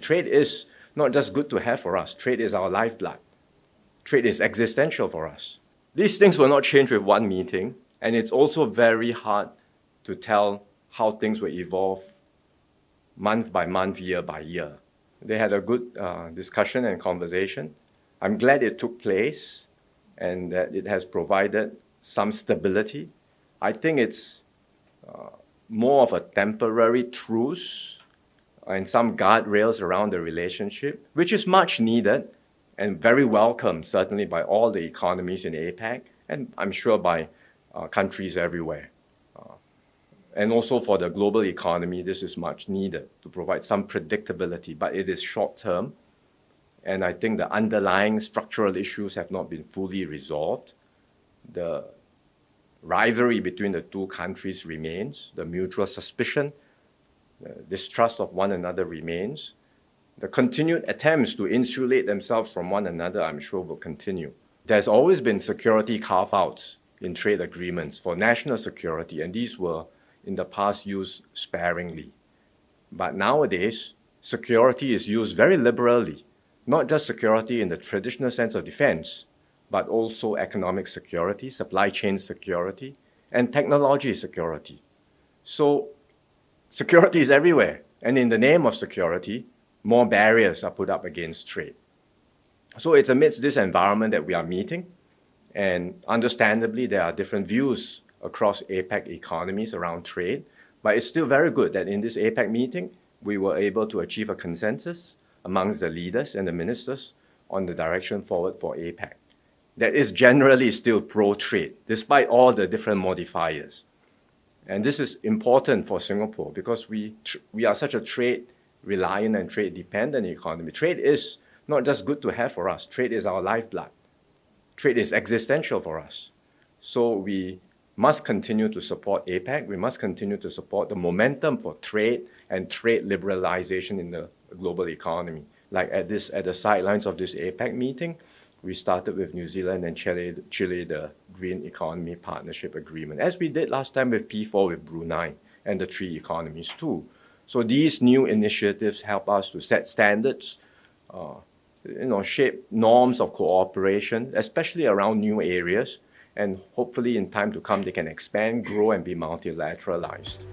Trade is not just good to have for us. Trade is our lifeblood. Trade is existential for us. These things will not change with one meeting, and it's also very hard to tell how things will evolve month by month, year by year. They had a good discussion and conversation. I'm glad it took place and that it has provided some stability. I think it's more of a temporary truce and some guardrails around the relationship, which is much needed and very welcome, certainly by all the economies in APEC, and I'm sure by countries everywhere. And also for the global economy, this is much needed to provide some predictability, but it is short-term, and I think the underlying structural issues have not been fully resolved. The rivalry between the two countries remains, the mutual suspicion, the distrust of one another remains. The continued attempts to insulate themselves from one another, I'm sure, will continue. There's always been security carve-outs in trade agreements for national security, and these were in the past used sparingly. But nowadays, security is used very liberally, not just security in the traditional sense of defense, but also economic security, supply chain security, and technology security. So security is everywhere, and in the name of security, more barriers are put up against trade. So it's amidst this environment that we are meeting, and understandably there are different views across APEC economies around trade, but it's still very good that in this APEC meeting, we were able to achieve a consensus amongst the leaders and the ministers on the direction forward for APEC. That is generally still pro-trade, despite all the different modifiers. And this is important for Singapore because we are such a trade-reliant and trade-dependent economy. Trade is not just good to have for us. Trade is our lifeblood. Trade is existential for us. So we must continue to support APEC. We must continue to support the momentum for trade and trade liberalization in the global economy. Like at the sidelines of this APEC meeting, we started with New Zealand and Chile, the Green Economy Partnership Agreement, as we did last time with P4 with Brunei and the three economies too. So these new initiatives help us to set standards, shape norms of cooperation, especially around new areas, and hopefully in time to come they can expand, grow, and be multilateralized.